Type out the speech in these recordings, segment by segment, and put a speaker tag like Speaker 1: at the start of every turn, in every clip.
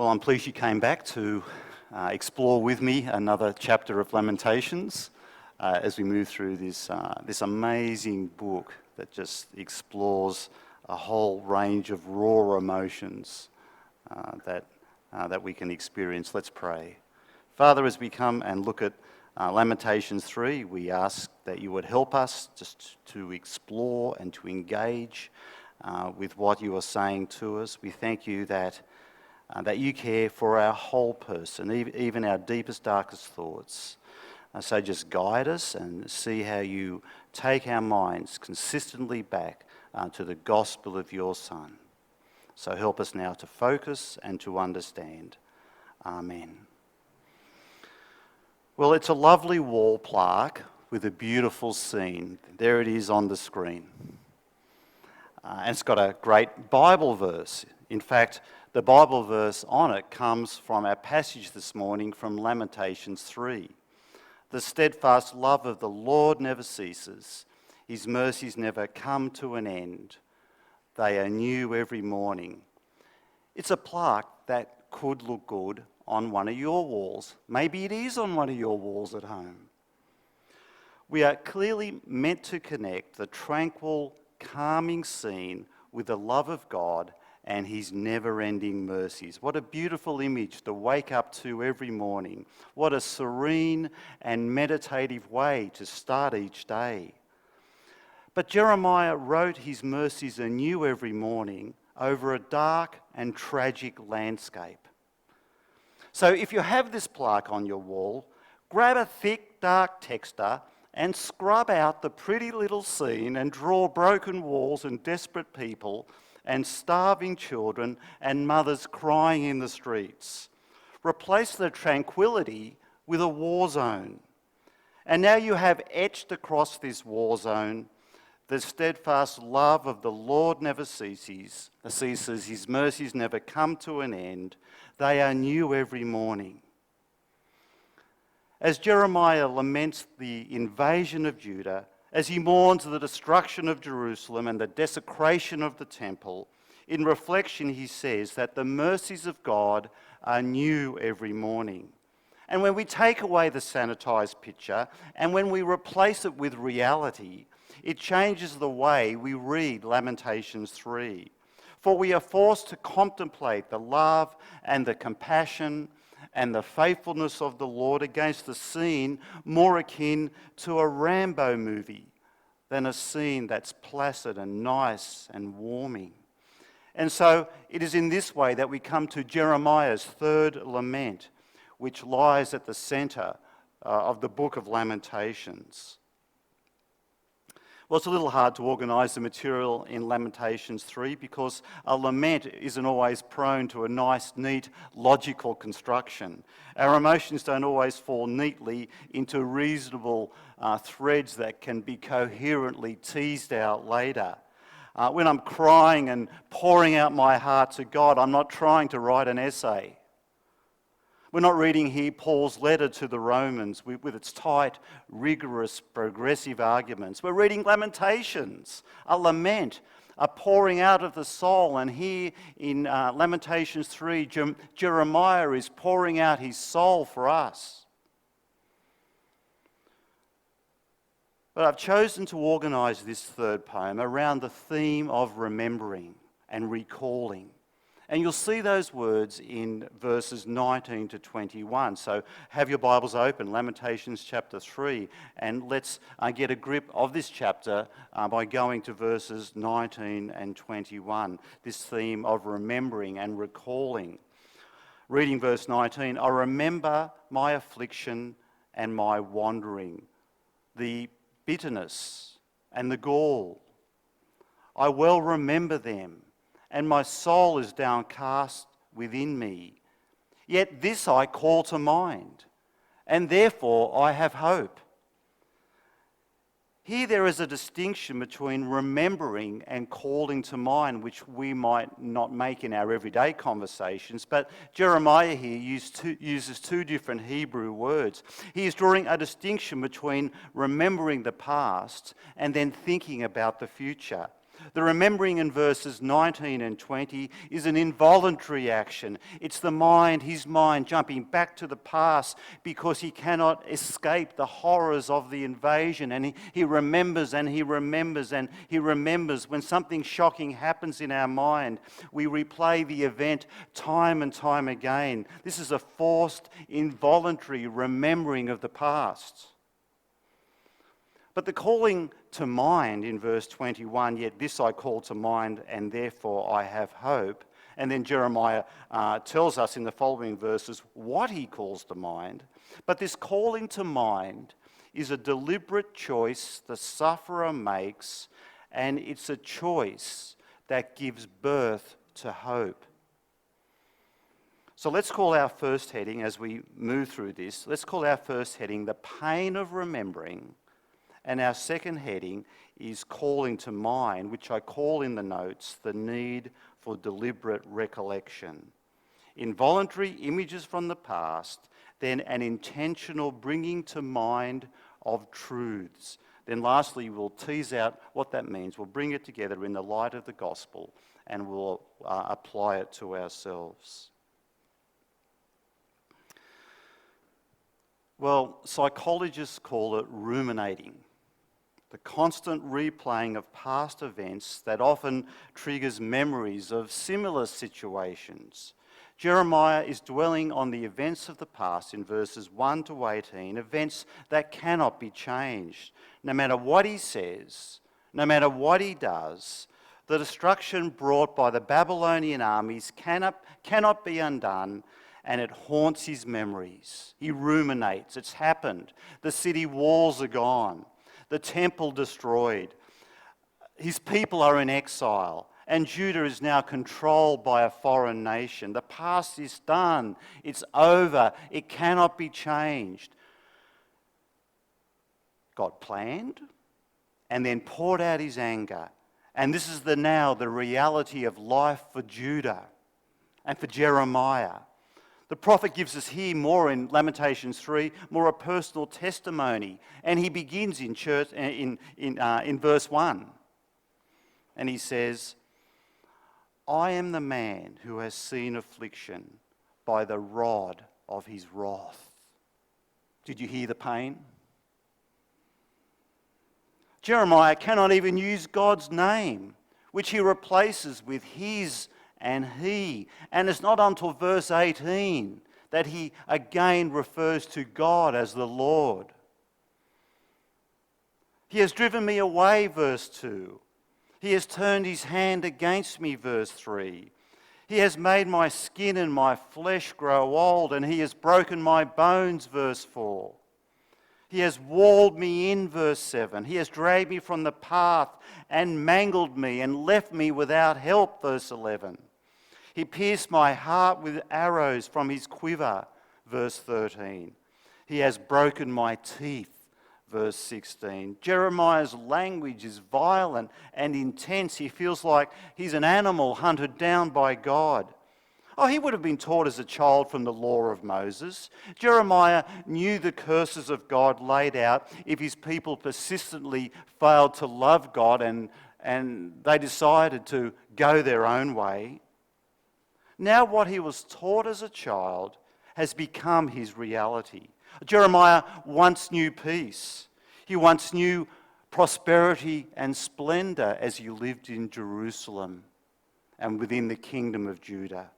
Speaker 1: Well, I'm pleased you came back to explore with me another chapter of Lamentations as we move through this amazing book that just explores a whole range of raw emotions that we can experience. Let's pray. Father, as we come and look at Lamentations 3, we ask that you would help us just to explore and to engage with what you are saying to us. We thank you that you care for our whole person, even our deepest, darkest thoughts. So just guide us and see how you take our minds consistently back to the gospel of your Son. So help us now to focus and to understand. Amen. Well, it's a lovely wall plaque with a beautiful scene. There it is on the screen. And it's got a great Bible verse. In fact, the Bible verse on it comes from our passage this morning from Lamentations 3. The steadfast love of the Lord never ceases. His mercies never come to an end. They are new every morning. It's a plaque that could look good on one of your walls. Maybe it is on one of your walls at home. We are clearly meant to connect the tranquil, calming scene with the love of God and his never-ending mercies. What a beautiful image to wake up to every morning. What a serene and meditative way to start each day. But Jeremiah wrote his mercies anew every morning over a dark and tragic landscape. So if you have this plaque on your wall, grab a thick, dark texter and scrub out the pretty little scene and draw broken walls and desperate people and starving children and mothers crying in the streets. Replace the tranquility with a war zone. And now you have etched across this war zone the steadfast love of the Lord never ceases. His mercies never come to an end. They are new every morning. As Jeremiah laments the invasion of Judah, as he mourns the destruction of Jerusalem and the desecration of the temple, in reflection he says that the mercies of God are new every morning. And when we take away the sanitized picture and when we replace it with reality, it changes the way we read Lamentations 3. For we are forced to contemplate the love and the compassion and the faithfulness of the Lord against a scene more akin to a Rambo movie than a scene that's placid and nice and warming. And so it is in this way that we come to Jeremiah's third lament, which lies at the centre of the book of Lamentations. Well, it's a little hard to organise the material in Lamentations 3 because a lament isn't always prone to a nice, neat, logical construction. Our emotions don't always fall neatly into reasonable threads that can be coherently teased out later. When I'm crying and pouring out my heart to God, I'm not trying to write an essay. We're not reading here Paul's letter to the Romans with its tight, rigorous, progressive arguments. We're reading Lamentations, a lament, a pouring out of the soul. And here in Lamentations 3, Jeremiah is pouring out his soul for us. But I've chosen to organise this third poem around the theme of remembering and recalling. And you'll see those words in verses 19 to 21. So have your Bibles open, Lamentations chapter 3, and let's get a grip of this chapter by going to verses 19 and 21, this theme of remembering and recalling. Reading verse 19, I remember my affliction and my wandering, the bitterness and the gall. I well remember them, and my soul is downcast within me. Yet this I call to mind, and therefore I have hope. Here there is a distinction between remembering and calling to mind, which we might not make in our everyday conversations, but Jeremiah here uses two different Hebrew words. He is drawing a distinction between remembering the past and then thinking about the future. The remembering in verses 19 and 20 is an involuntary action. It's his mind jumping back to the past because he cannot escape the horrors of the invasion. And he remembers and he remembers and he remembers. When something shocking happens in our mind, we replay the event time and time again. This is a forced, involuntary remembering of the past. But the calling to mind in verse 21, yet this I call to mind and therefore I have hope. And then Jeremiah tells us in the following verses what he calls to mind. But this calling to mind is a deliberate choice the sufferer makes, and it's a choice that gives birth to hope. So let's call our first heading, as we move through this, let's call our first heading the pain of remembering. And our second heading is calling to mind, which I call in the notes the need for deliberate recollection. Involuntary images from the past, then an intentional bringing to mind of truths. Then lastly, we'll tease out what that means. We'll bring it together in the light of the gospel and we'll apply it to ourselves. Well, psychologists call it ruminating. The constant replaying of past events that often triggers memories of similar situations. Jeremiah is dwelling on the events of the past in verses 1 to 18, events that cannot be changed. No matter what he says, no matter what he does, the destruction brought by the Babylonian armies cannot be undone, and it haunts his memories. He ruminates. It's happened. The city walls are gone. The temple destroyed. His people are in exile, and Judah is now controlled by a foreign nation. The past is done. It's over. It cannot be changed. God planned and then poured out his anger. And this is the reality of life for Judah and for Jeremiah. The prophet gives us here more in Lamentations 3, more a personal testimony. And he begins in verse 1. And he says, I am the man who has seen affliction by the rod of his wrath. Did you hear the pain? Jeremiah cannot even use God's name, which he replaces with his and he. And it's not until verse 18 that he again refers to God as the Lord. He has driven me away, verse 2. He has turned his hand against me, verse 3. He has made my skin and my flesh grow old, and he has broken my bones, verse 4. He has walled me in, verse 7. He has dragged me from the path and mangled me and left me without help, verse 11. He pierced my heart with arrows from his quiver, verse 13. He has broken my teeth, verse 16. Jeremiah's language is violent and intense. He feels like he's an animal hunted down by God. Oh, he would have been taught as a child from the law of Moses. Jeremiah knew the curses of God laid out if his people persistently failed to love God and they decided to go their own way. Now what he was taught as a child has become his reality. Jeremiah once knew peace. He once knew prosperity and splendor as he lived in Jerusalem and within the kingdom of Judah.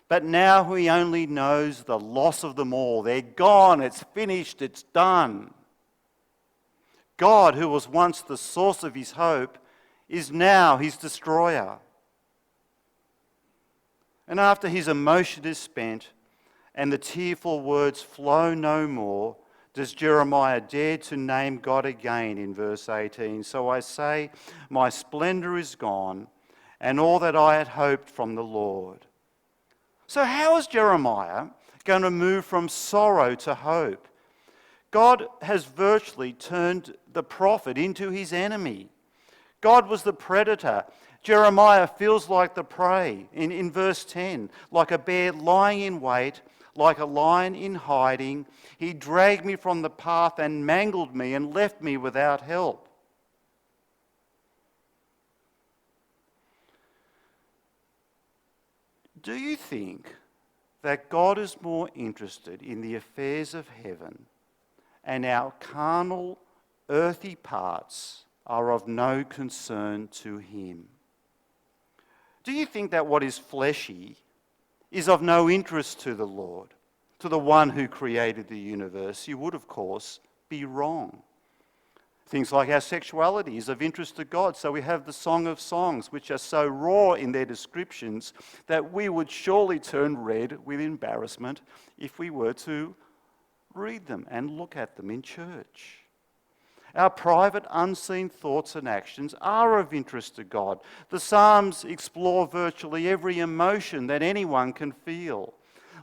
Speaker 1: But now he only knows the loss of them all. They're gone, it's finished, it's done. God, who was once the source of his hope, is now his destroyer. And after his emotion is spent and the tearful words flow no more, does Jeremiah dare to name God again in verse 18? So I say, my splendor is gone, and all that I had hoped from the Lord. So how is Jeremiah going to move from sorrow to hope? God has virtually turned the prophet into his enemy. God was the predator. Jeremiah feels like the prey in verse 10, like a bear lying in wait, like a lion in hiding. He dragged me from the path and mangled me and left me without help. Do you think that God is more interested in the affairs of heaven and our carnal, earthy parts are of no concern to him? Do you think that what is fleshy is of no interest to the Lord, to the one who created the universe? You would, of course, be wrong. Things like our sexuality is of interest to God. So we have the Song of Songs, which are so raw in their descriptions that we would surely turn red with embarrassment if we were to read them and look at them in church. Our private, unseen thoughts and actions are of interest to God. The Psalms explore virtually every emotion that anyone can feel.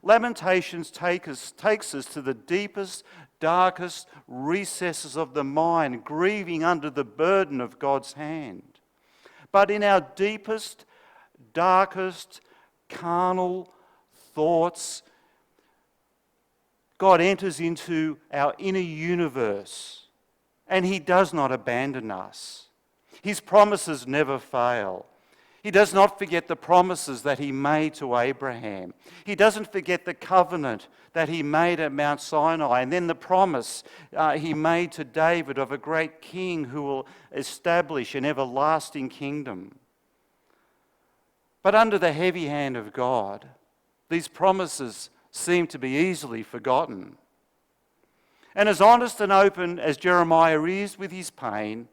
Speaker 1: Lamentations takes us to the deepest, darkest recesses of the mind, grieving under the burden of God's hand. But in our deepest, darkest, carnal thoughts, God enters into our inner universe, and he does not abandon us. His promises never fail. He does not forget the promises that he made to Abraham. He doesn't forget the covenant that he made at Mount Sinai, and then the promise he made to David of a great king who will establish an everlasting kingdom. But under the heavy hand of God, these promises seem to be easily forgotten. And as honest and open as Jeremiah is with his pain,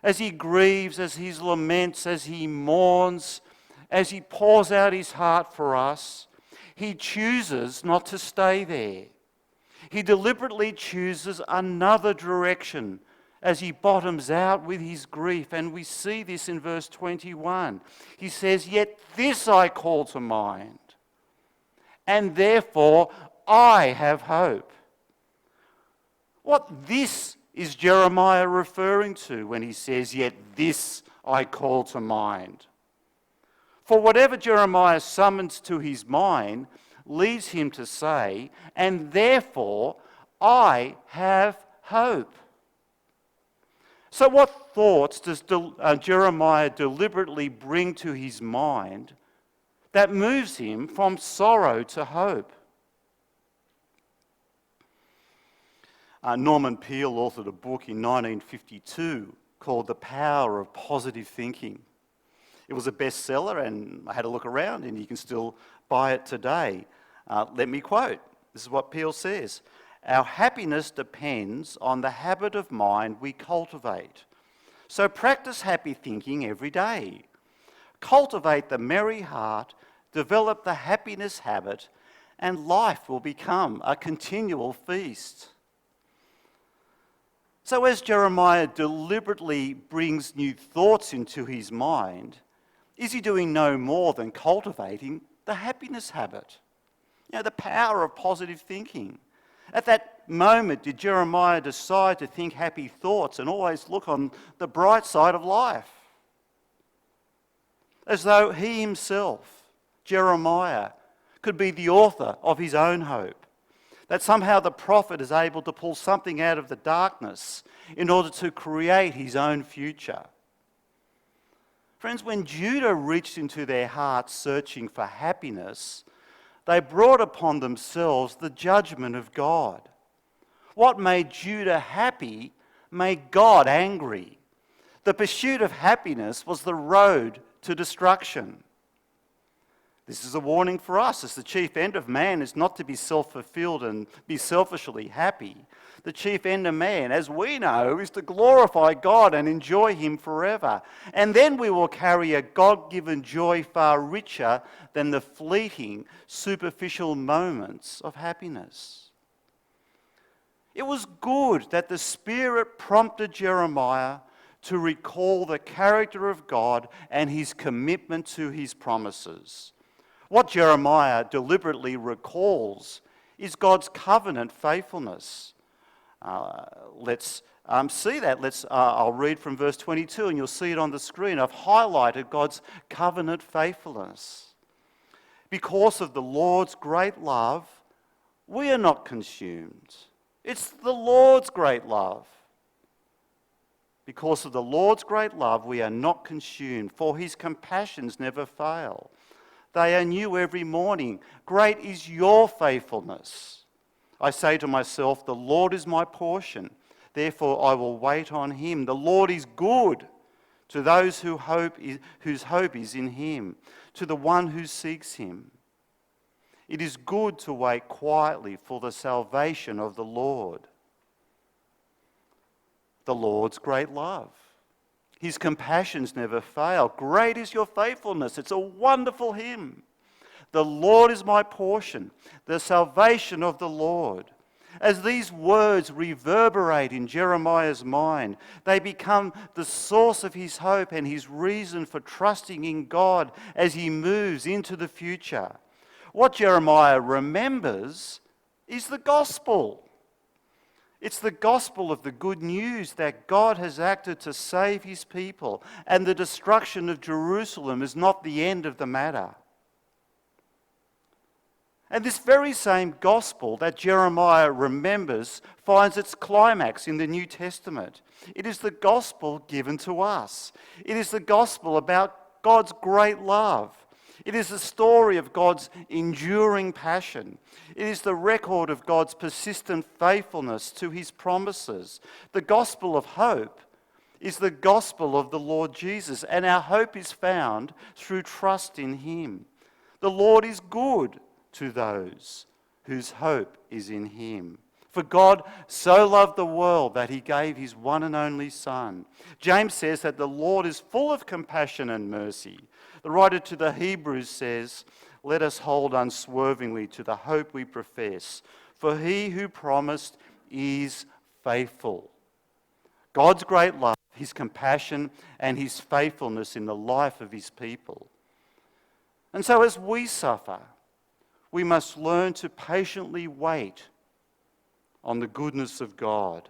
Speaker 1: as he grieves, as he laments, as he mourns, as he pours out his heart for us, he chooses not to stay there. He deliberately chooses another direction as he bottoms out with his grief. And we see this in verse 21. He says, "Yet this I call to mind, and therefore I have hope." What this is Jeremiah referring to when he says, "Yet this I call to mind"? For whatever Jeremiah summons to his mind leads him to say, "And therefore I have hope." So what thoughts does Jeremiah deliberately bring to his mind that moves him from sorrow to hope? Norman Peale authored a book in 1952 called The Power of Positive Thinking. It was a bestseller, and I had a look around, and you can still buy it today. Let me quote. This is what Peale says. "Our happiness depends on the habit of mind we cultivate. So practice happy thinking every day. Cultivate the merry heart, develop the happiness habit, and life will become a continual feast." So as Jeremiah deliberately brings new thoughts into his mind, is he doing no more than cultivating the happiness habit? The power of positive thinking. At that moment, did Jeremiah decide to think happy thoughts and always look on the bright side of life? As though he himself, Jeremiah, could be the author of his own hope. That somehow the prophet is able to pull something out of the darkness in order to create his own future. Friends, when Judah reached into their hearts searching for happiness, they brought upon themselves the judgment of God. What made Judah happy made God angry. The pursuit of happiness was the road to destruction. This is a warning for us, as the chief end of man is not to be self-fulfilled and be selfishly happy. The chief end of man, as we know, is to glorify God and enjoy him forever. And then we will carry a God-given joy far richer than the fleeting, superficial moments of happiness. It was good that the Spirit prompted Jeremiah to recall the character of God and his commitment to his promises. What Jeremiah deliberately recalls is God's covenant faithfulness. Let's see that. I'll read from verse 22 and you'll see it on the screen. I've highlighted God's covenant faithfulness. Because of the Lord's great love, we are not consumed. It's the Lord's great love. Because of the Lord's great love, we are not consumed, for his compassions never fail. They are new every morning. Great is your faithfulness. I say to myself, the Lord is my portion. Therefore I will wait on him. The Lord is good to those whose hope is in him, to the one who seeks him. It is good to wait quietly for the salvation of the Lord. The Lord's great love. His compassions never fail. Great is your faithfulness. It's a wonderful hymn. The Lord is my portion, the salvation of the Lord. As these words reverberate in Jeremiah's mind, they become the source of his hope and his reason for trusting in God as he moves into the future. What Jeremiah remembers is the gospel. It's the gospel of the good news that God has acted to save his people, and the destruction of Jerusalem is not the end of the matter. And this very same gospel that Jeremiah remembers finds its climax in the New Testament. It is the gospel given to us. It is the gospel about God's great love. It is the story of God's enduring passion. It is the record of God's persistent faithfulness to his promises. The gospel of hope is the gospel of the Lord Jesus, and our hope is found through trust in him. The Lord is good to those whose hope is in him. For God so loved the world that he gave his one and only Son. James says that the Lord is full of compassion and mercy. The writer to the Hebrews says, let us hold unswervingly to the hope we profess, for he who promised is faithful. God's great love, his compassion, and his faithfulness in the life of his people. And so as we suffer, we must learn to patiently wait on the goodness of God.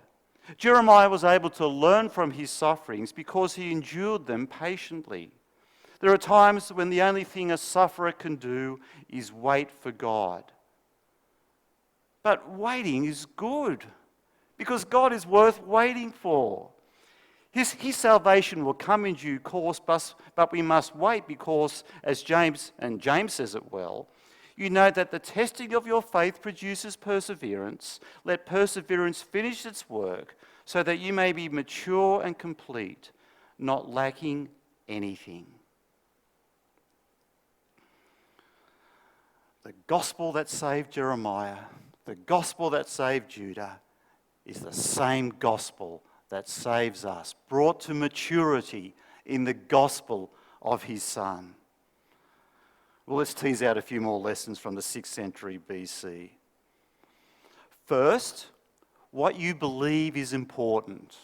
Speaker 1: Jeremiah was able to learn from his sufferings because he endured them patiently. There are times when the only thing a sufferer can do is wait for God. But waiting is good because God is worth waiting for. His salvation will come in due course, but we must wait because, as James says it well, you know that the testing of your faith produces perseverance. Let perseverance finish its work so that you may be mature and complete, not lacking anything. The gospel that saved Jeremiah, the gospel that saved Judah, is the same gospel that saves us, brought to maturity in the gospel of his Son. Well, let's tease out a few more lessons from the 6th century BC. First, what you believe is important.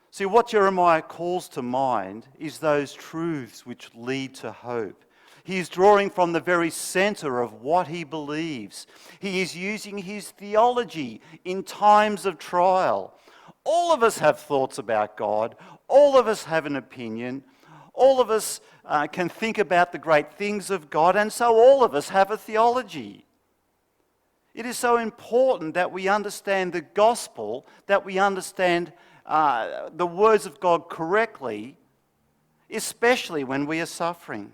Speaker 1: See, what Jeremiah calls to mind is those truths which lead to hope. He is drawing from the very centre of what he believes. He is using his theology in times of trial. All of us have thoughts about God. All of us have an opinion. All of us can think about the great things of God, and so all of us have a theology. It is so important that we understand the gospel, that we understand the words of God correctly, especially when we are suffering.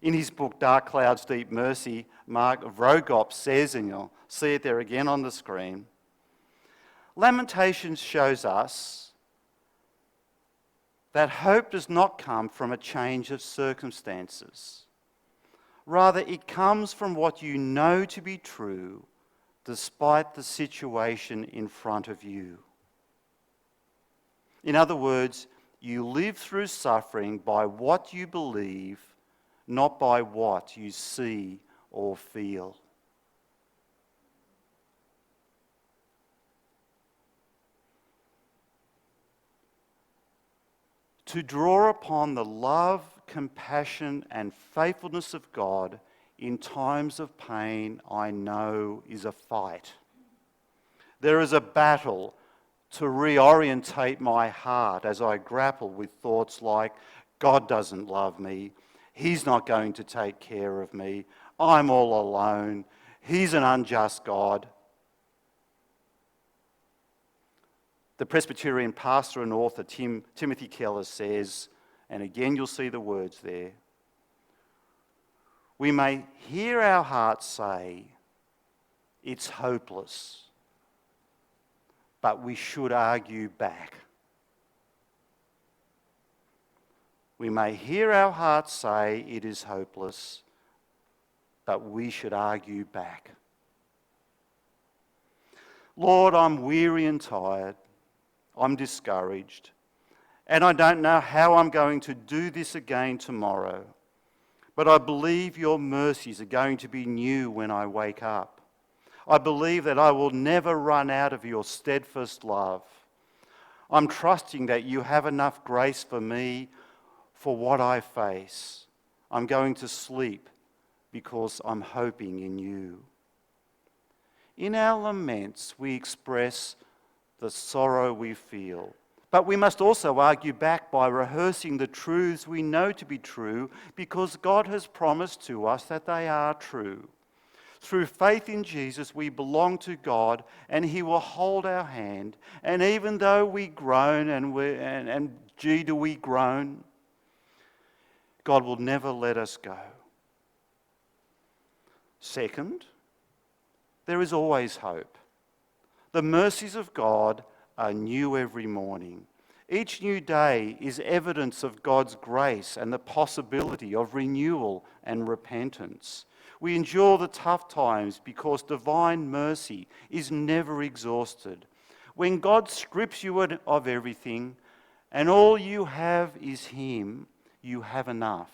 Speaker 1: In his book, Dark Clouds, Deep Mercy, Mark Vroegop says, and you'll see it there again on the screen, Lamentations shows us that hope does not come from a change of circumstances. Rather, it comes from what you know to be true, despite the situation in front of you. In other words, you live through suffering by what you believe, not by what you see or feel. To draw upon the love, compassion, and faithfulness of God in times of pain, I know, is a fight. There is a battle to reorientate my heart as I grapple with thoughts like, God doesn't love me, He's not going to take care of me, I'm all alone, He's an unjust God. The Presbyterian pastor and author Timothy Keller says, and again you'll see the words there, We may hear our hearts say, it's hopeless, but we should argue back. We may hear our hearts say it is hopeless, but we should argue back. Lord, I'm weary and tired. I'm discouraged. And I don't know how I'm going to do this again tomorrow. But I believe your mercies are going to be new when I wake up. I believe that I will never run out of your steadfast love. I'm trusting that you have enough grace for me for what I face. I'm going to sleep because I'm hoping in you. In our laments, we express the sorrow we feel. But we must also argue back by rehearsing the truths we know to be true because God has promised to us that they are true. Through faith in Jesus, we belong to God and he will hold our hand. And even though we groan and gee do we groan, God will never let us go. Second, there is always hope. The mercies of God are new every morning. Each new day is evidence of God's grace and the possibility of renewal and repentance. We endure the tough times because divine mercy is never exhausted. When God strips you of everything and all you have is him, you have enough.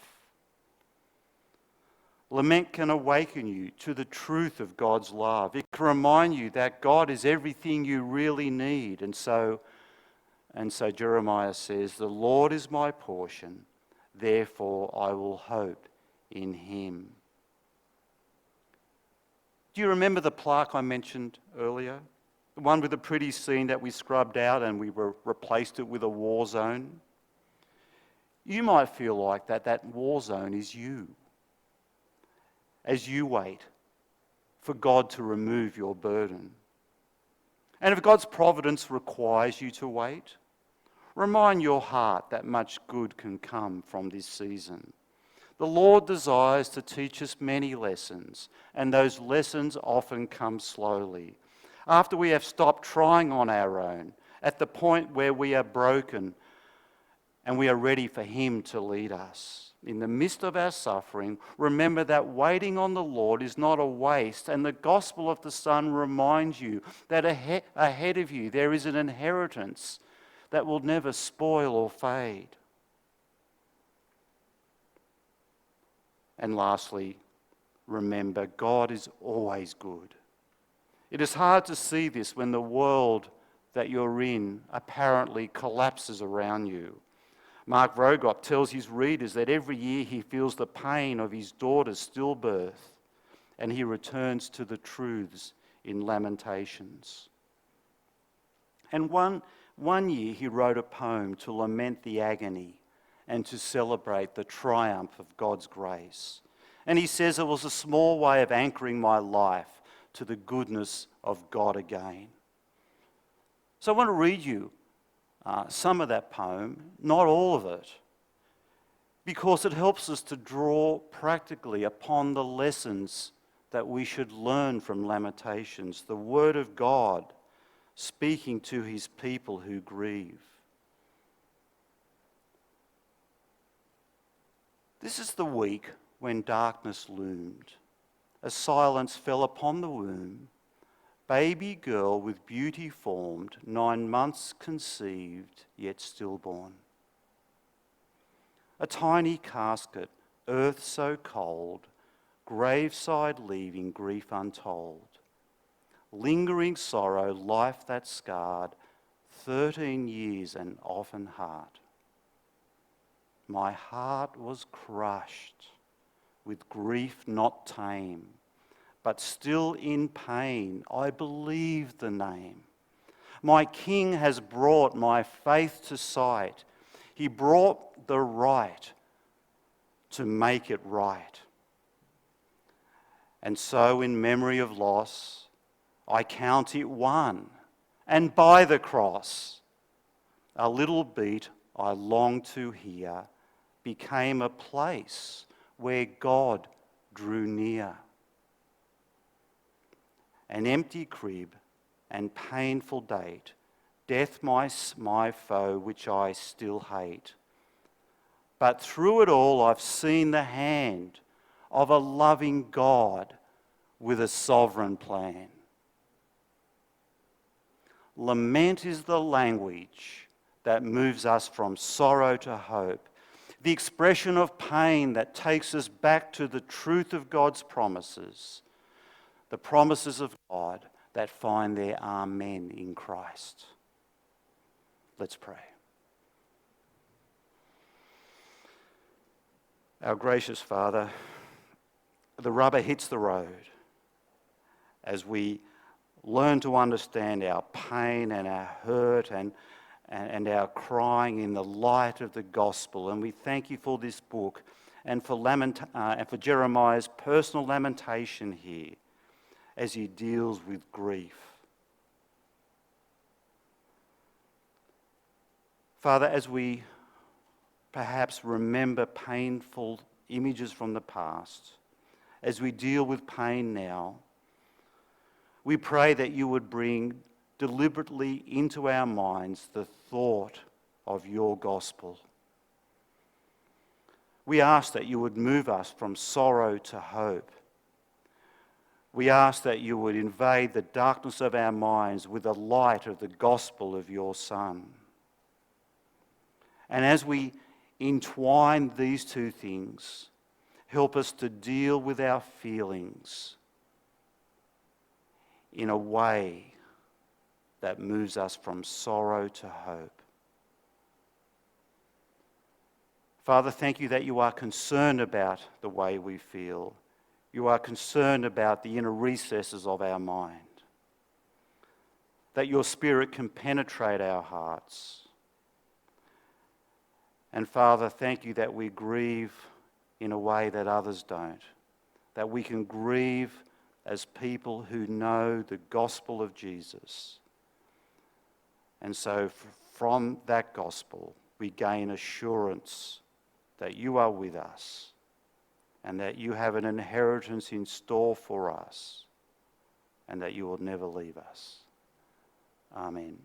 Speaker 1: Lament can awaken you to the truth of God's love. It can remind you that God is everything you really need. And so Jeremiah says, the Lord is my portion, therefore I will hope in him. Do you remember the plaque I mentioned earlier? The one with the pretty scene that we scrubbed out and we replaced it with a war zone? You might feel like that war zone is you. As you wait for God to remove your burden. And if God's providence requires you to wait, remind your heart that much good can come from this season. The Lord desires to teach us many lessons, and those lessons often come slowly. After we have stopped trying on our own, at the point where we are broken and we are ready for him to lead us. In the midst of our suffering, remember that waiting on the Lord is not a waste, and the gospel of the Son reminds you that ahead of you there is an inheritance that will never spoil or fade. And lastly, remember, God is always good. It is hard to see this when the world that you're in apparently collapses around you. Mark Vroegop tells his readers that every year he feels the pain of his daughter's stillbirth and he returns to the truths in Lamentations. And one year he wrote a poem to lament the agony and to celebrate the triumph of God's grace. And he says it was a small way of anchoring my life to the goodness of God again. So I want to read you some of that poem, not all of it, because it helps us to draw practically upon the lessons that we should learn from Lamentations, the Word of God speaking to his people who grieve. This is the week when darkness loomed. A silence fell upon the womb. Baby girl with beauty formed, 9 months conceived, yet stillborn. A tiny casket, earth so cold, graveside leaving grief untold. Lingering sorrow, life that scarred, 13 years and often heart. My heart was crushed with grief not tame, but still in pain, I believe the name. My King has brought my faith to sight. He brought the right to make it right. And so in memory of loss, I count it won. And by the cross, a little beat I long to hear became a place where God empty crib and painful date, death my foe, which I still hate. But through it all I've seen the hand of a loving God with a sovereign plan. Lament is the language that moves us from sorrow to hope, the expression of pain that takes us back to the truth of God's promises, the promises of God that find their amen in Christ. Let's pray. Our gracious Father, the rubber hits the road as we learn to understand our pain and our hurt and our crying in the light of the gospel. And we thank you for this book and for Jeremiah's personal lamentation here as he deals with grief. Father, as we perhaps remember painful images from the past, as we deal with pain now, we pray that you would bring deliberately into our minds the thought of your gospel. We ask that you would move us from sorrow to hope. We ask that you would invade the darkness of our minds with the light of the gospel of your Son. And as we entwine these two things, help us to deal with our feelings in a way that moves us from sorrow to hope. Father, thank you that you are concerned about the way we feel. You are concerned about the inner recesses of our mind, that your Spirit can penetrate our hearts. And Father, thank you that we grieve in a way that others don't, that we can grieve as people who know the gospel of Jesus. And so from that gospel, we gain assurance that you are with us and that you have an inheritance in store for us and that you will never leave us. Amen.